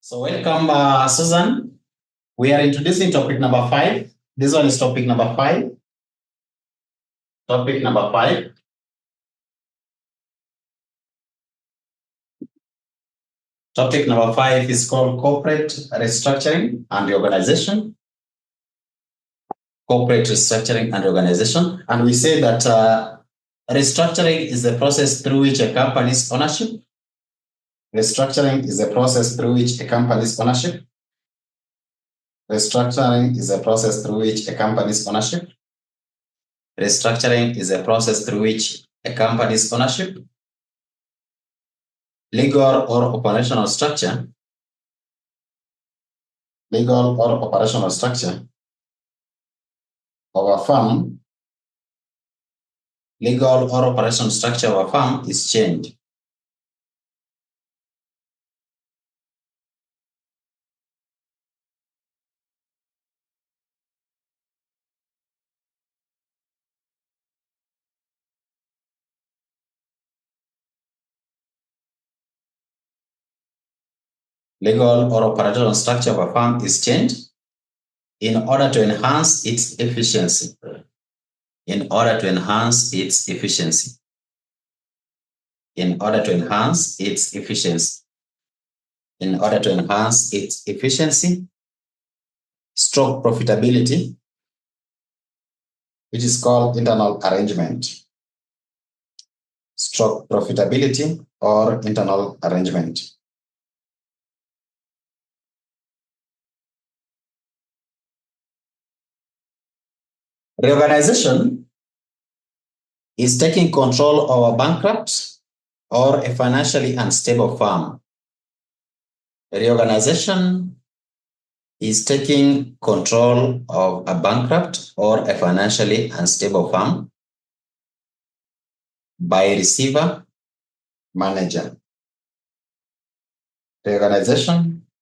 So welcome, Susan. We are introducing topic number 5. This one is topic number 5. Topic number 5. Topic number 5 is called corporate restructuring and reorganization. Corporate restructuring and reorganization. And we say that restructuring is the process through which a company's ownership. Restructuring is the process through which a company's ownership. Restructuring is a process through which a company's ownership. Restructuring is a process through which a company's ownership, legal or operational structure, of a firm, legal or operational structure of a firm is changed. Legal or operational structure of a firm is changed in order to enhance its efficiency. In order to enhance its efficiency. In order to enhance its efficiency. In order to enhance its efficiency, stroke profitability, which is called internal arrangement. Stroke profitability or internal arrangement. Reorganization is taking control of a bankrupt or a financially unstable firm. Reorganization is taking control of a bankrupt or a financially unstable firm by receiver, manager. Reorganization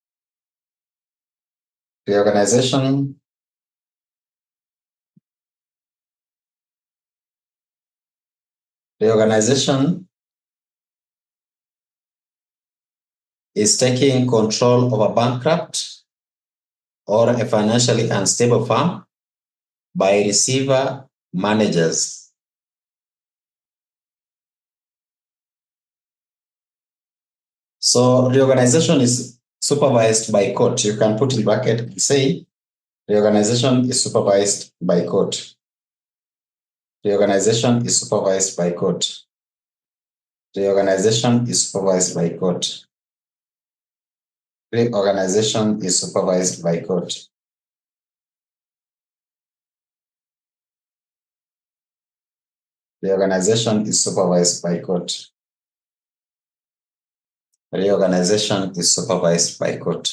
is taking control of a bankrupt or a financially unstable firm by receiver, managers. So reorganization is supervised by court. You can put in bracket and say reorganization is supervised by court. Reorganization is supervised by court. Reorganization is supervised by court. Reorganization is supervised by court. Reorganization is supervised by court. Reorganization is supervised by court.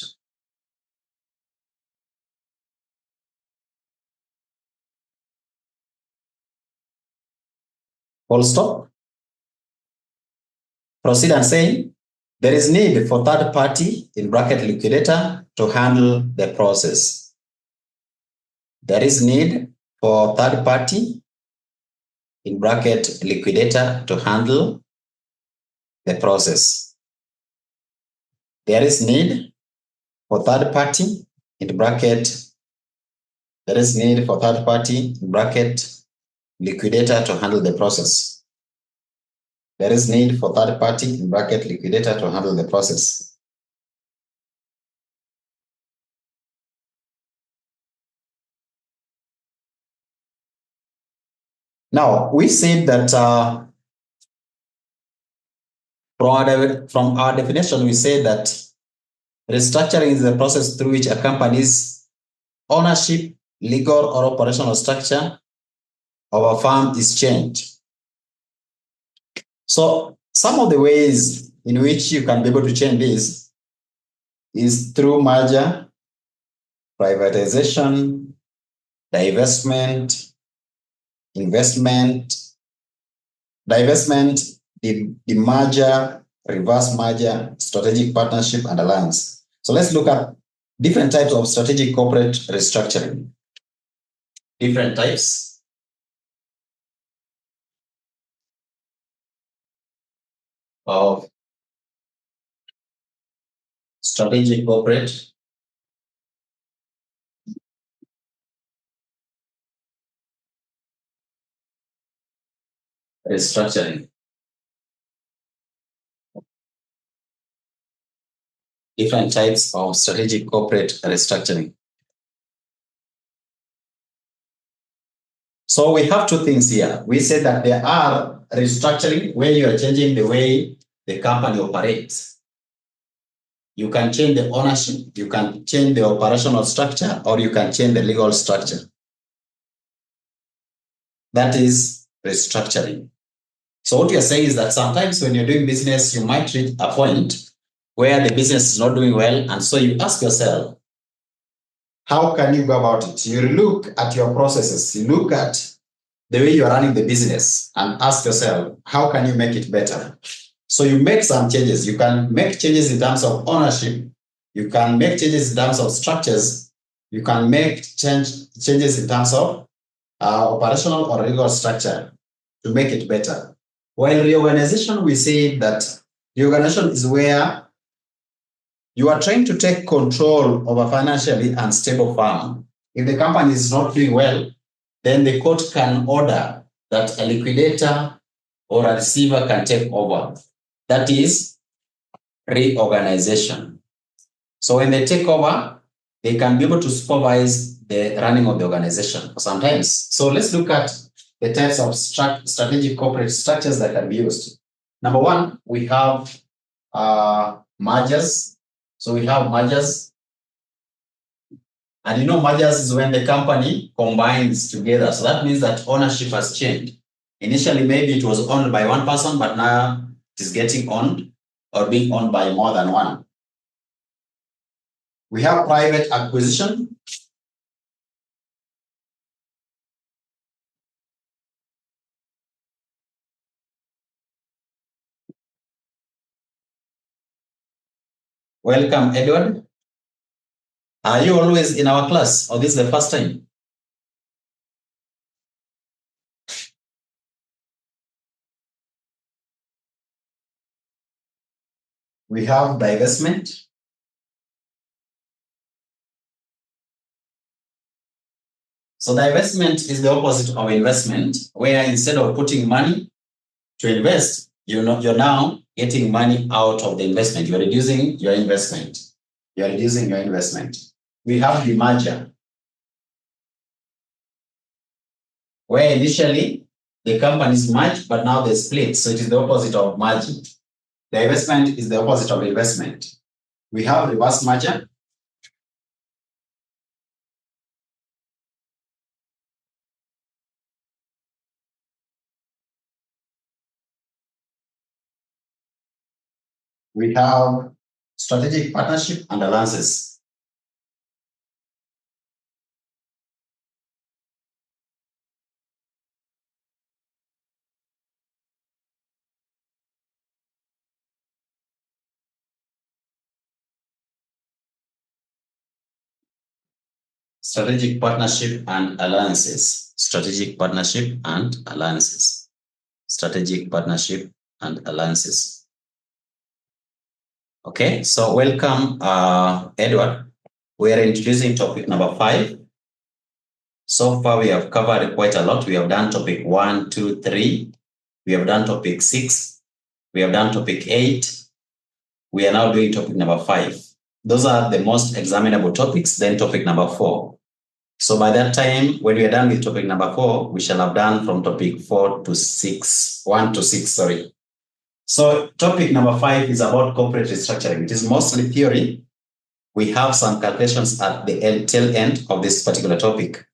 Full stop. Proceed and say, there is need for third party, in bracket liquidator, to handle the process. There is need for third party, in bracket liquidator, to handle the process. There is need for third party, in bracket, there is need for third party, in bracket, liquidator to handle the process. There is need for third party, in bracket, liquidator to handle the process. Now, we said that from our definition, we say that restructuring is the process through which a company's ownership, legal or operational structure of a firm is changed. So some of the ways in which you can be able to change this is through merger, privatization, divestment, investment, divestment, demerger, reverse merger, strategic partnership, and alliance. So let's look at different types of strategic corporate restructuring. Different types of strategic corporate restructuring. Different types of strategic corporate restructuring. So we have two things here. We said that there are restructuring where you are changing the way the company operates. You can change the ownership, you can change the operational structure, or you can change the legal structure. That is restructuring. So what you're saying is that sometimes when you're doing business, you might reach a point where the business is not doing well, and so you ask yourself, how can you go about it? You look at your processes, you look at the way you're running the business and ask yourself, how can you make it better? So you make some changes. You can make changes in terms of ownership. You can make changes in terms of structures. You can make changes in terms of operational or legal structure to make it better. While reorganization, we say that reorganization is where you are trying to take control of a financially unstable firm. If the company is not doing well, then the court can order that a liquidator or a receiver can take over. That is reorganization. So when they take over, they can be able to supervise the running of the organization sometimes. So let's look at the types of strategic corporate structures that can be used. Number one, we have mergers. So we have mergers. And mergers is when the company combines together. So that means that ownership has changed. Initially, maybe it was owned by one person, but now it is getting owned or being owned by more than one. We have private acquisition. Welcome, Edward. Are you always in our class, or this is the first time? We have divestment. So divestment is the opposite of investment, where instead of putting money to invest, you're now getting money out of the investment. You're reducing your investment. You're reducing your investment. We have the merger, where initially the companies merged, but now they split. So it is the opposite of merging. Divestment is the opposite of investment. We have reverse merger. We have strategic partnership and alliances. Strategic partnership and alliances. Strategic partnership and alliances. Strategic partnership and alliances. Okay, so welcome, Edward. We are introducing topic number 5. So far, we have covered quite a lot. We have done topic 1, 2, 3. We have done topic 6. We have done topic 8. We are now doing topic number 5. Those are the most examinable topics, then topic number 4. So by that time, when we are done with topic number 4, we shall have done from topic 1 to 6, sorry. So topic number 5 is about corporate restructuring. It is mostly theory. We have some calculations at the tail end of this particular topic.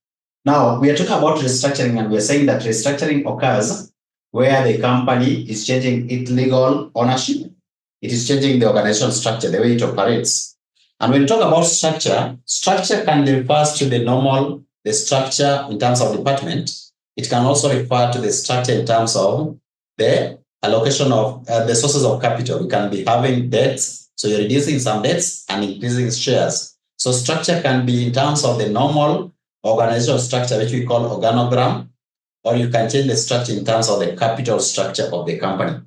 Now, we are talking about restructuring, and we are saying that restructuring occurs where the company is changing its legal ownership. It is changing the organizational structure, the way it operates. And when we talk about structure, structure can refer to the structure in terms of department. It can also refer to the structure in terms of the allocation of the sources of capital. You can be having debts, so you're reducing some debts and increasing shares. So structure can be in terms of the normal organizational structure, which we call organogram, or you can change the structure in terms of the capital structure of the company.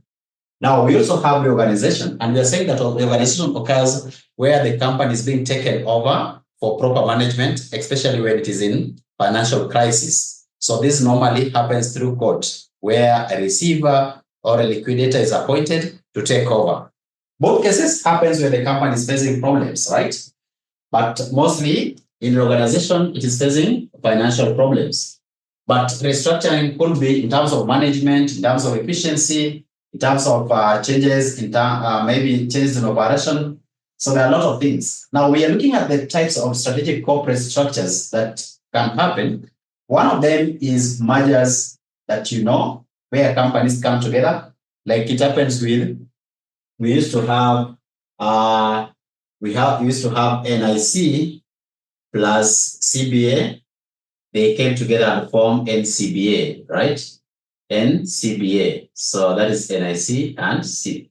Now, we also have reorganization, and we are saying that reorganization occurs where the company is being taken over for proper management, especially when it is in financial crisis. So this normally happens through court, where a receiver or a liquidator is appointed to take over. Both cases happens when the company is facing problems, right? But mostly in reorganization, it is facing financial problems. But restructuring could be in terms of management, in terms of efficiency, in terms of changes, maybe changes in operation. So there are a lot of things. Now we are looking at the types of strategic corporate structures that can happen. One of them is mergers that where companies come together. Like it happens with, we used to have NIC plus CBA. They came together and formed NCBA, right? NCBA. So that is NIC and CBA,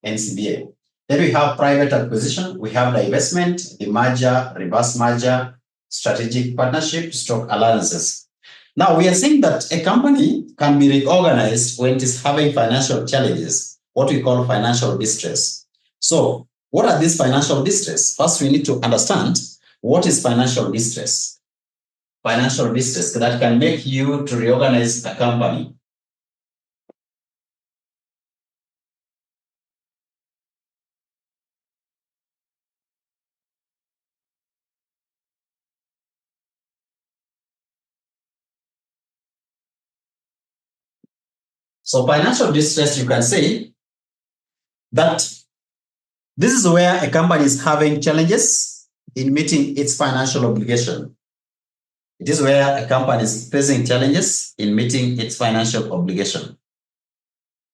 NCBA. Then we have private acquisition, we have divestment, the merger, reverse merger, strategic partnership, stock alliances. Now we are saying that a company can be reorganized when it is having financial challenges, what we call financial distress. So what are these financial distress? First, we need to understand what is financial distress. Financial distress that can make you to reorganize a company. So financial distress, you can say that this is where a company is having challenges in meeting its financial obligation. It is where a company is facing challenges in meeting its financial obligation.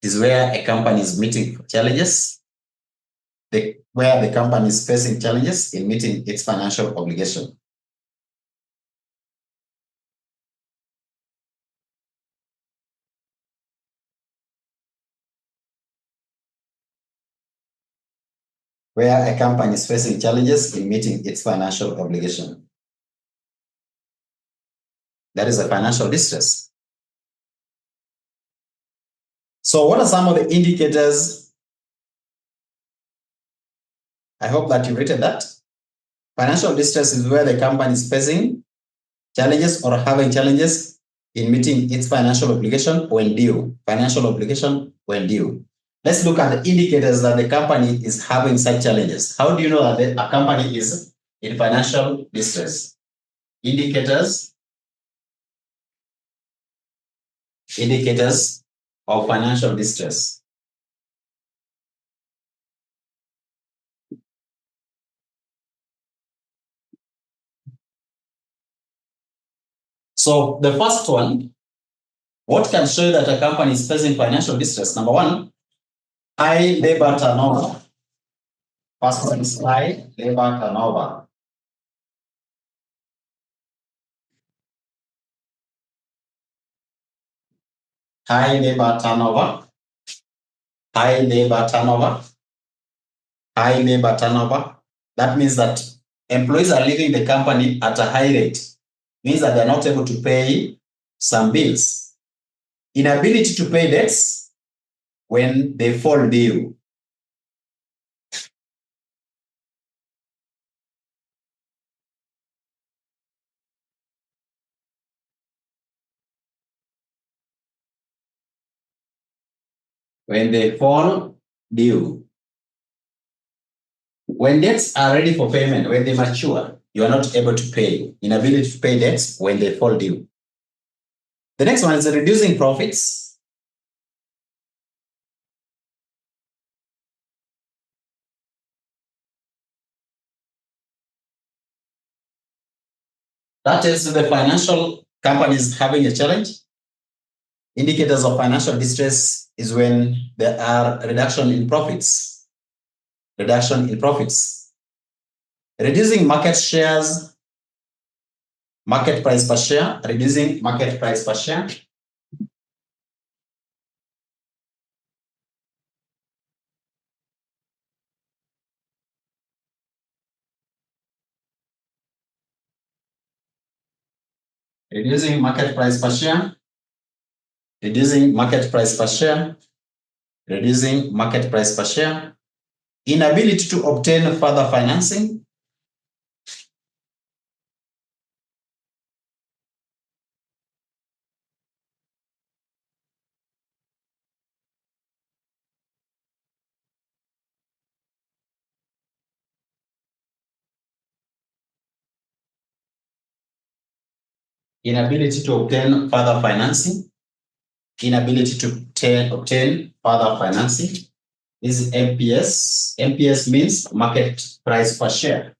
It is where a company is meeting challenges, where the company is facing challenges in meeting its financial obligation. Where a company is facing challenges in meeting its financial obligation. That is a financial distress. So what are some of the indicators? I hope that you've written that. Financial distress is where the company is facing challenges or having challenges in meeting its financial obligation when due. Financial obligation when due. Let's look at the indicators that the company is having such challenges. How do you know that a company is in financial distress? Indicators of financial distress. So the first one, what can show that a company is facing financial distress? Number one, high labor turnover. First one is high labor turnover. High labor turnover. High labor turnover. High labor turnover. That means that employees are leaving the company at a high rate. Means that they're not able to pay some bills. Inability to pay debts when they fall due. When they fall due. When debts are ready for payment, when they mature, you are not able to pay. Inability to pay debts when they fall due. The next one is reducing profits. That is the financial company is having a challenge. Indicators of financial distress is when there are reduction in profits. Reduction in profits. Reducing market shares, market price per share, reducing market price per share. Reducing market price per share. reducing market price per share, reducing market price per share, inability to obtain further financing, inability to obtain further financing, inability to obtain further financing. This is MPS. MPS means market price per share.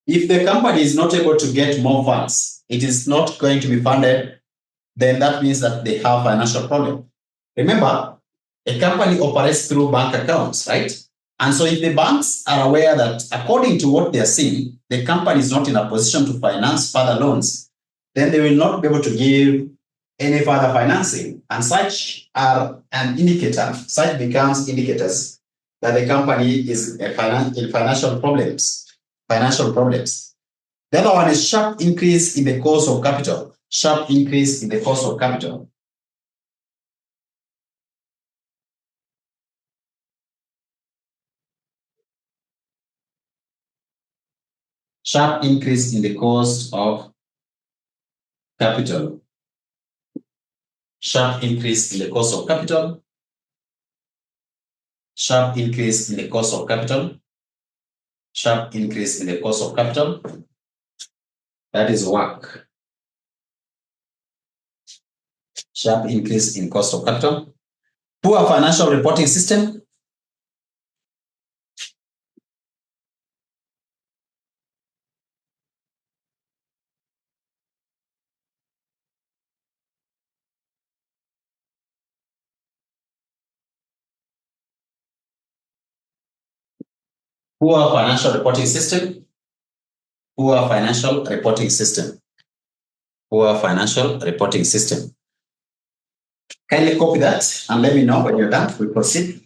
If the company is not able to get more funds, it is not going to be funded, then that means that they have financial problem. Remember, a company operates through bank accounts, right? And so if the banks are aware that according to what they are seeing, the company is not in a position to finance further loans, then they will not be able to give any further financing. And such are an indicator, such becomes indicators that the company is in financial problems. The other one is sharp increase in the cost of capital. Sharp increase in the cost of capital. Sharp increase in the cost of capital. Sharp increase in the cost of capital. Sharp increase in the cost of capital. Sharp increase in the cost of capital. That is work. Sharp increase in cost of capital. Poor financial reporting system. Poor financial reporting system. Poor financial reporting system. Poor financial reporting system. Kindly copy that and let me know when you're done. We proceed.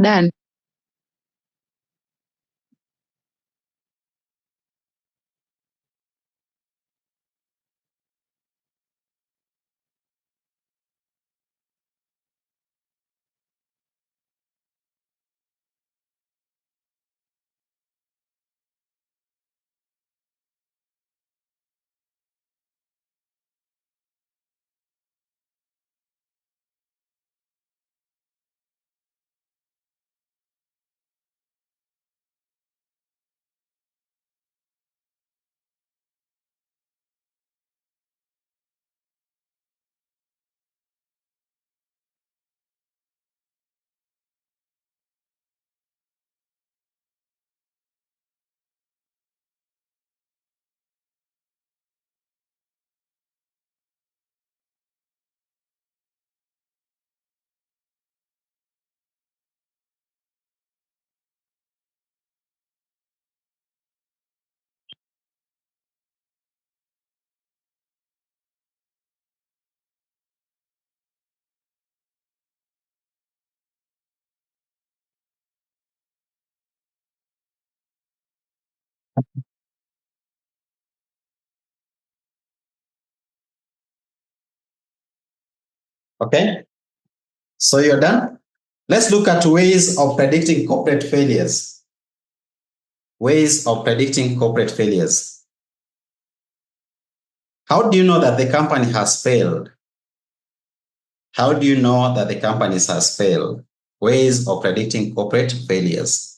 Done. Okay, so you're done. Let's look at ways of predicting corporate failures. Ways of predicting corporate failures. How do you know that the company has failed? How do you know that the company has failed? Ways of predicting corporate failures.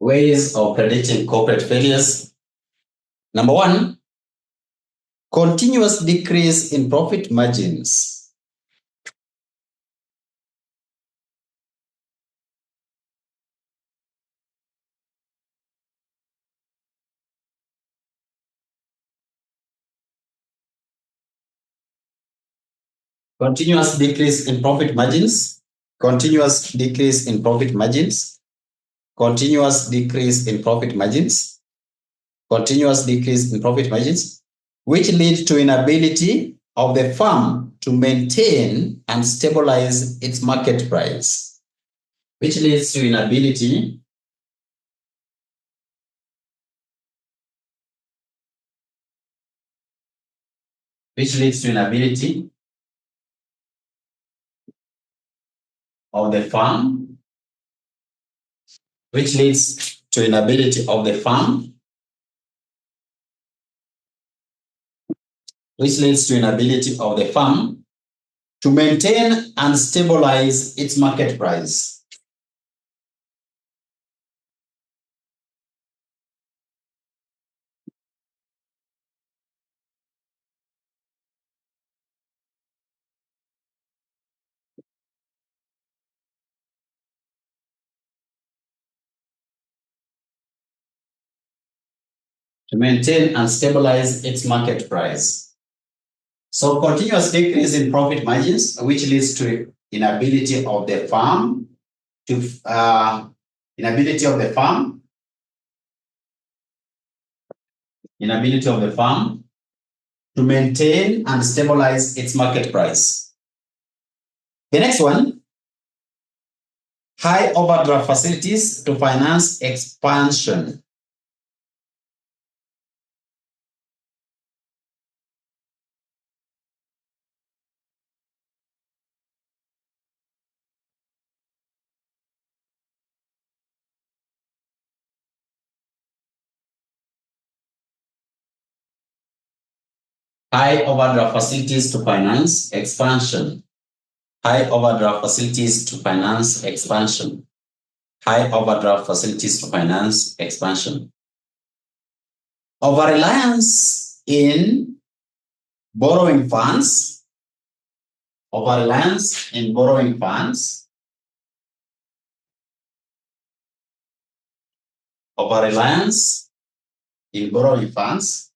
Ways of predicting corporate failures. Number one, continuous decrease in profit margins. Continuous decrease in profit margins. Continuous decrease in profit margins. Continuous decrease in profit margins. Continuous decrease in profit margins, which lead to inability of the firm to maintain and stabilize its market price, which leads to inability of the firm, which leads to inability of the firm, which leads to inability of the firm to maintain and stabilize its market price. To maintain and stabilize its market price. So continuous decrease in profit margins, which leads to inability of the firm to maintain and stabilize its market price. The next one, high overdraft facilities to finance expansion. High overdraft facilities to finance expansion. High overdraft facilities to finance expansion. High overdraft facilities to finance expansion. Over-reliance in borrowing funds. Over-reliance in borrowing funds. Over-reliance in borrowing funds.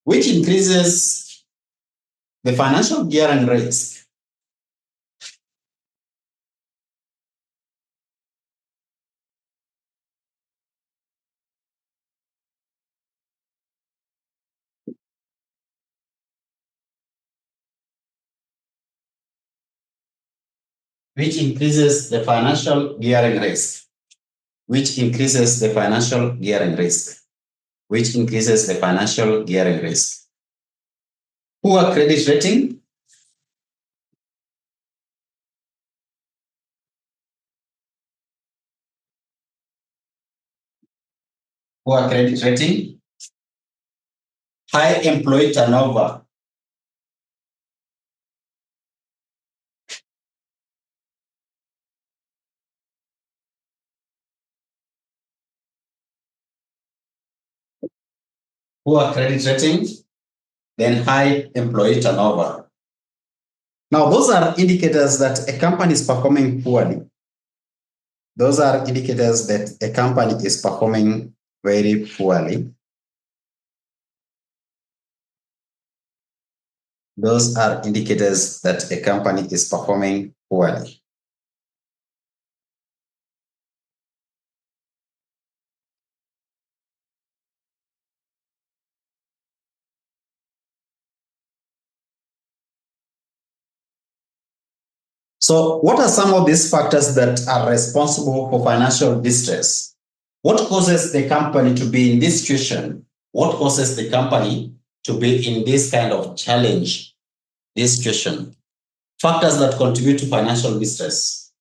Which increases the financial gearing risk. Which increases the financial gearing risk. Which increases the financial gearing risk. Which increases the financial gearing risk. Poor credit rating. Poor credit rating. High employee turnover. Poor credit rating, then high employee turnover. Now, those are indicators that a company is performing poorly. Those are indicators that a company is performing very poorly. Those are indicators that a company is performing poorly. So what are some of these factors that are responsible for financial distress? What causes the company to be in this situation? What causes the company to be in this kind of challenge, this situation? Factors that contribute to financial distress.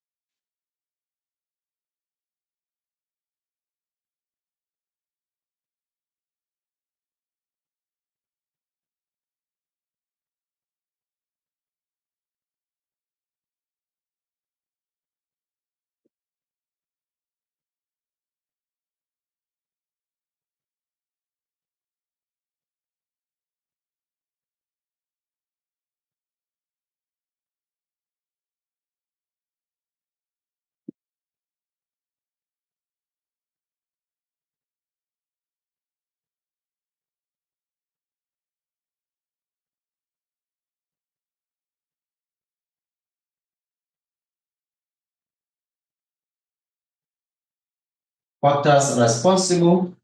Factors responsible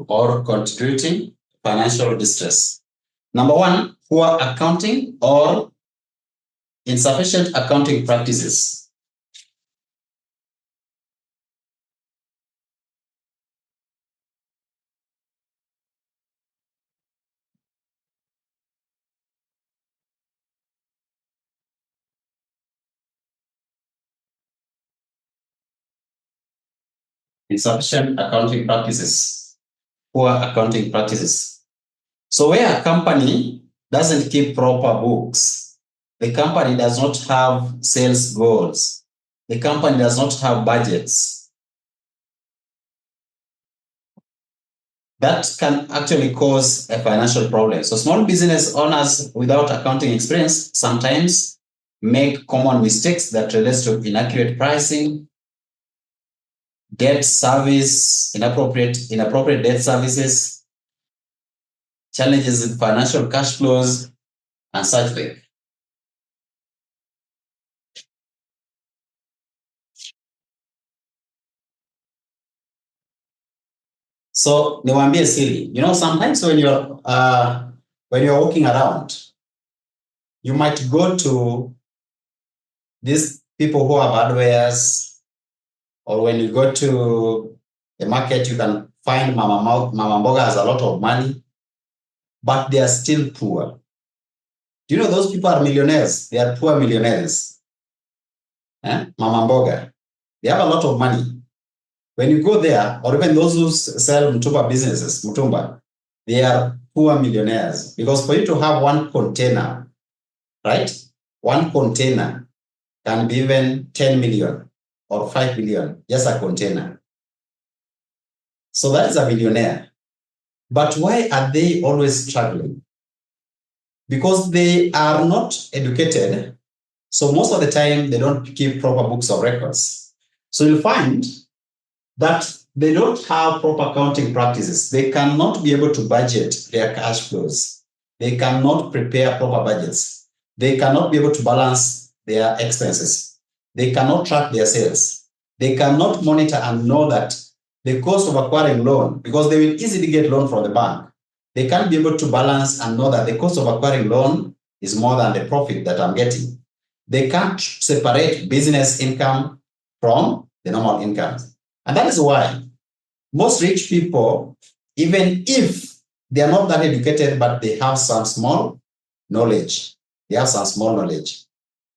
or contributing to financial distress. Number one, poor accounting or insufficient accounting practices. Insufficient accounting practices, poor accounting practices. So where a company doesn't keep proper books, the company does not have sales goals, the company does not have budgets, that can actually cause a financial problem. So small business owners without accounting experience sometimes make common mistakes that relates to inaccurate pricing, debt service, inappropriate debt services, challenges in financial cash flows, and such things. So niwaambie siri, sometimes when you're walking around, you might go to these people who have hardwares, or when you go to the market, you can find Mama Mboga has a lot of money, but they are still poor. Do you know those people are millionaires? They are poor millionaires. Mama Mboga, they have a lot of money. When you go there, or even those who sell Mutumba businesses, they are poor millionaires. Because for you to have one container, right? One container can be even 10 million or 5 million, just a container. So that is a millionaire. But why are they always struggling? Because they are not educated. So most of the time, they don't keep proper books of records. So you'll find that they don't have proper accounting practices. They cannot be able to budget their cash flows. They cannot prepare proper budgets. They cannot be able to balance their expenses. They cannot track their sales. They cannot monitor and know that the cost of acquiring loan, because they will easily get loan from the bank. They can't be able to balance and know that the cost of acquiring loan is more than the profit that I'm getting. They can't separate business income from the normal income. And that is why most rich people, even if they are not that educated, but they have some small knowledge.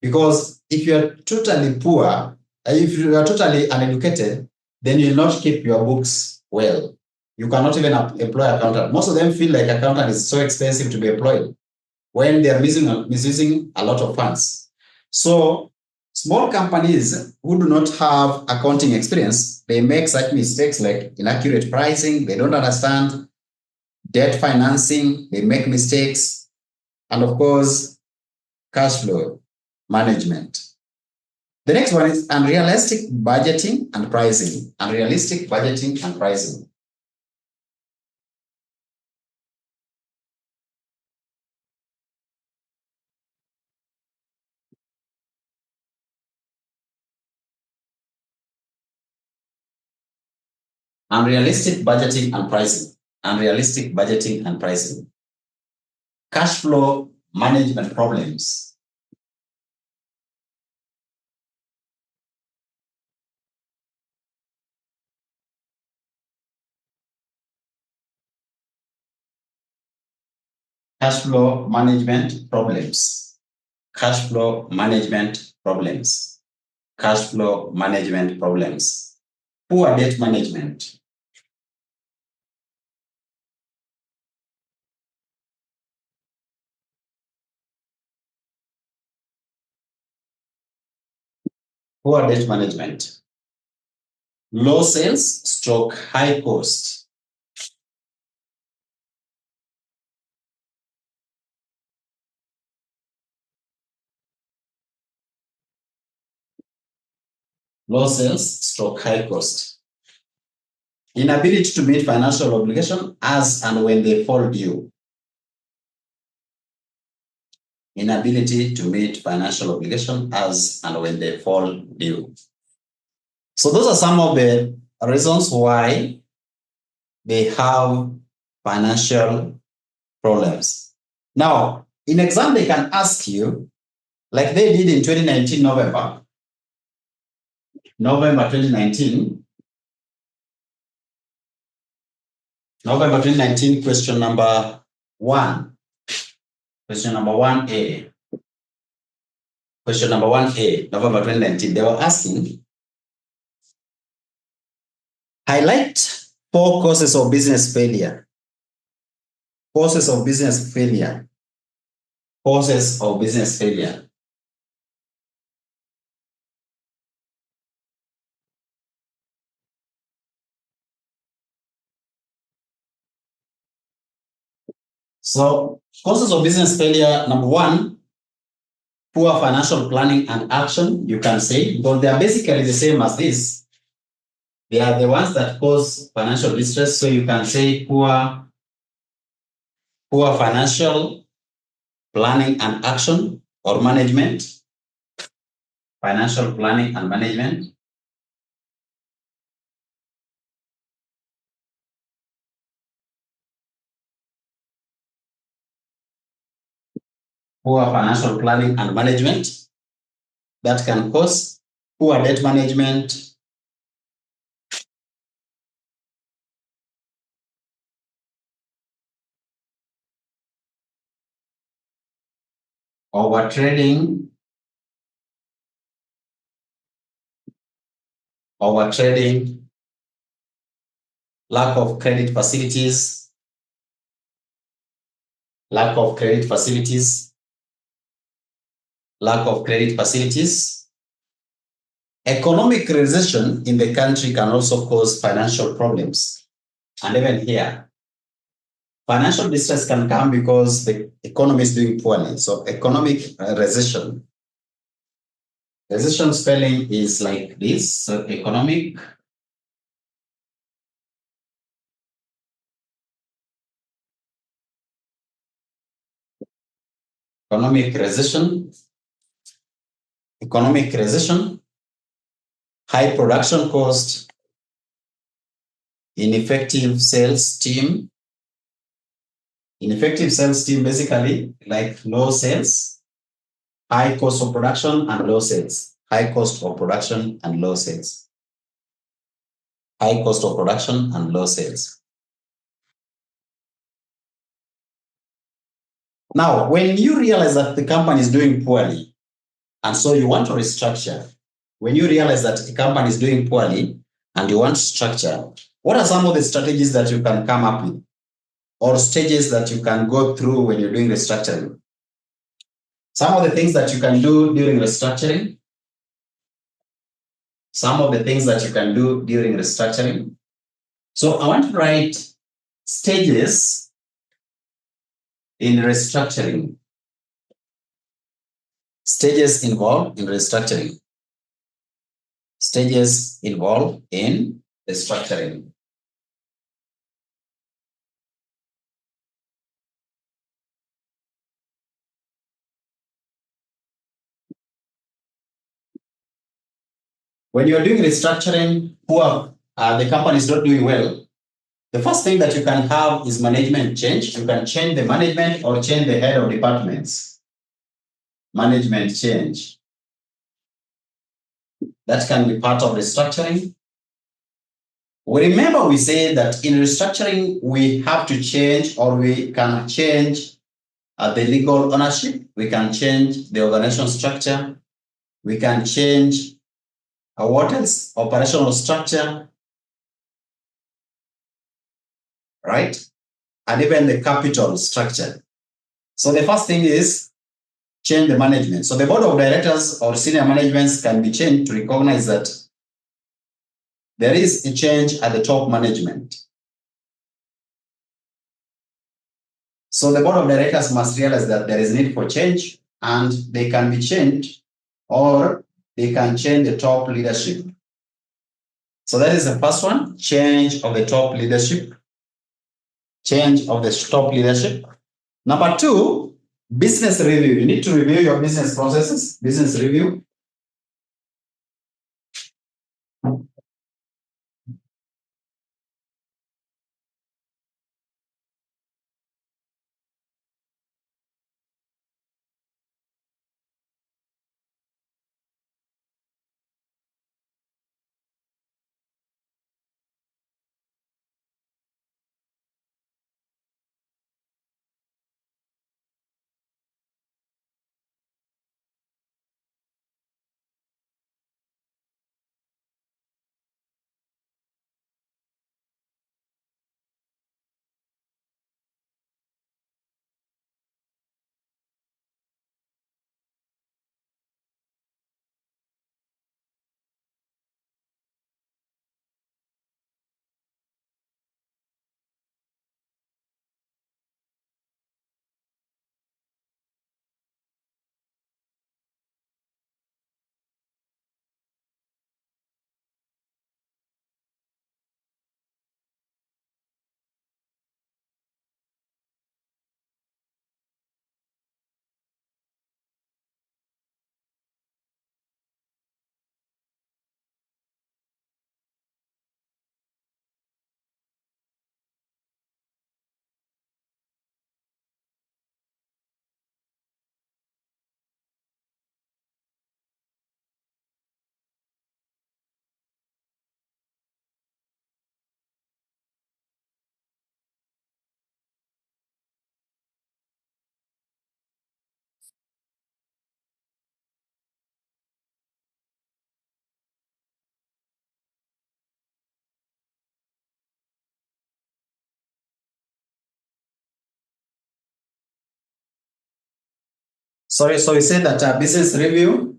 Because if you are totally poor, if you are totally uneducated, then you will not keep your books well. You cannot even employ an accountant. Most of them feel like accountant is so expensive to be employed when they are misusing a lot of funds. So small companies who do not have accounting experience, they make such mistakes like inaccurate pricing, they don't understand debt financing, they make mistakes, and of course, cash flow management. The next one is unrealistic budgeting and pricing. Unrealistic budgeting and pricing. Unrealistic budgeting and pricing. Unrealistic budgeting and pricing. Cash flow management problems. Cash flow management problems. Cash flow management problems. Cash flow management problems. Poor debt management. Poor debt management. Low sales stroke high cost. Low sales stroke high cost. Inability to meet financial obligation as and when they fall due. Inability to meet financial obligation as and when they fall due. So those are some of the reasons why they have financial problems. Now, in exam, they can ask you, like they did in 2019 November 2019, question number 1. Question number 1A. Question number 1A, November 2019. They were asking, highlight 4 causes of business failure. Causes of business failure. Causes of business failure. So, causes of business failure, number 1, poor financial planning and action, you can say, because they are basically the same as this. They are the ones that cause financial distress, so you can say poor financial planning and action or management. Financial planning and management. Poor financial planning and management that can cause poor debt management, overtrading, lack of credit facilities, lack of credit facilities. Economic recession in the country can also cause financial problems. And even here, financial distress can come because the economy is doing poorly. So economic recession. Recession spelling is like this. So economic recession, high production cost, ineffective sales team. Ineffective sales team basically like low sales, high cost of production and low sales. High cost of production and low sales. High cost of production and low sales. Now, when you realize that the company is doing poorly, and so you want to restructure, when you realize that the company is doing poorly and you want to structure, what are some of the strategies that you can come up with or stages that you can go through when you're doing restructuring? Some of the things that you can do during restructuring. So I want to write stages in restructuring. Stages involved in restructuring. When you're doing restructuring, the company is not doing well, the first thing that you can have is management change. You can change the management or change the head of departments. Management change. That can be part of restructuring. Remember, we say that in restructuring, we have to change, or we can change the legal ownership. We can change the organizational structure. We can change what else? Operational structure. Right? And even the capital structure. So the first thing is change the management. So the board of directors or senior managements can be changed to recognize that there is a change at the top management. So the board of directors must realize that there is need for change, and they can be changed, or they can change the top leadership. So that is the first one, change of the top leadership. Change of the top leadership. Number 2, business review. You need to review your business processes. Business review. Sorry, so we said that business review,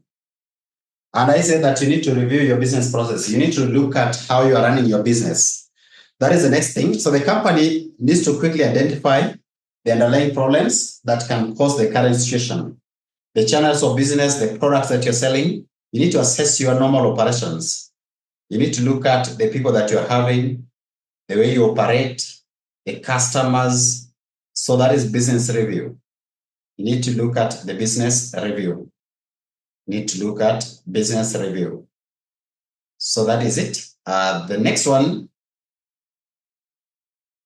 and I said that you need to review your business process. You need to look at how you are running your business. That is the next thing. So the company needs to quickly identify the underlying problems that can cause the current situation. The channels of business, the products that you're selling, you need to assess your normal operations. You need to look at the people that you're having, the way you operate, the customers. So that is business review. You need to look at the business review. You need to look at business review. So that is it. The next one,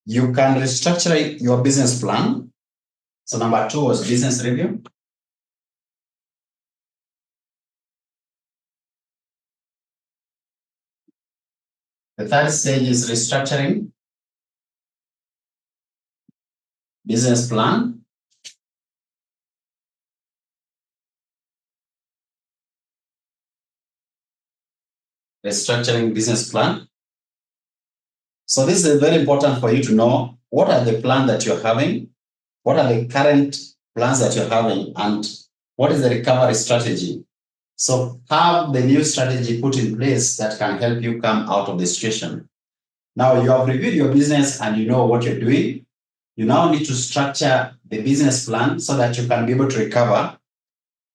you can restructure your business plan. So number 2 was business review. The third stage is restructuring business plan. Restructuring business plan. So this is very important for you to know what are the plans that you're having, what are the current plans that you're having, and what is the recovery strategy. So have the new strategy put in place that can help you come out of the situation. Now you have reviewed your business and you know what you're doing. You now need to structure the business plan so that you can be able to recover.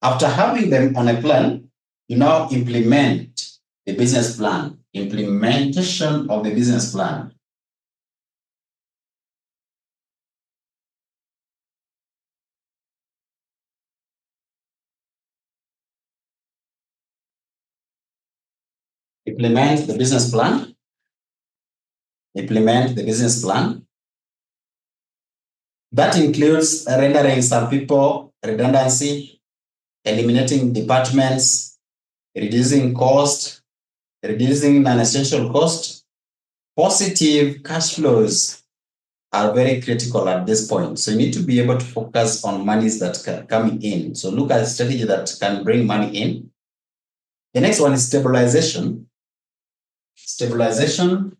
After having them on a plan, you now implement the business plan. Implementation of the business plan. Implement the business plan. Implement the business plan. That includes rendering some people redundancy, eliminating departments, reducing cost, reducing non-essential cost. Positive cash flows are very critical at this point. So you need to be able to focus on monies that can come in. So look at a strategy that can bring money in. The next one is stabilization. Stabilization.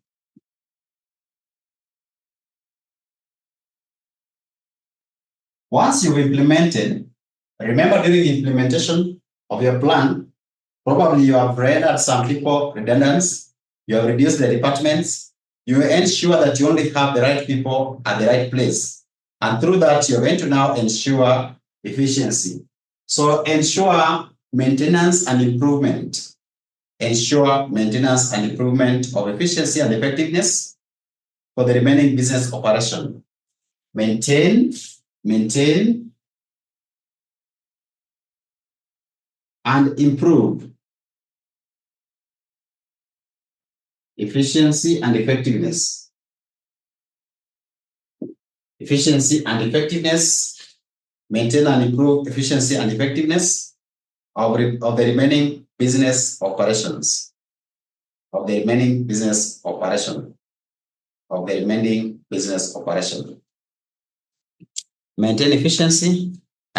Once you've implemented, remember during the implementation of your plan, probably you have rendered some people redundant, you have reduced the departments, you ensure that you only have the right people at the right place. And through that, you're going to now ensure efficiency. So ensure maintenance and improvement. Ensure maintenance and improvement of efficiency and effectiveness for the remaining business operation. Maintain, and improve. efficiency and effectiveness. Efficiency and effectiveness. Maintain and improve efficiency and effectiveness of the remaining business operations. Maintain efficiency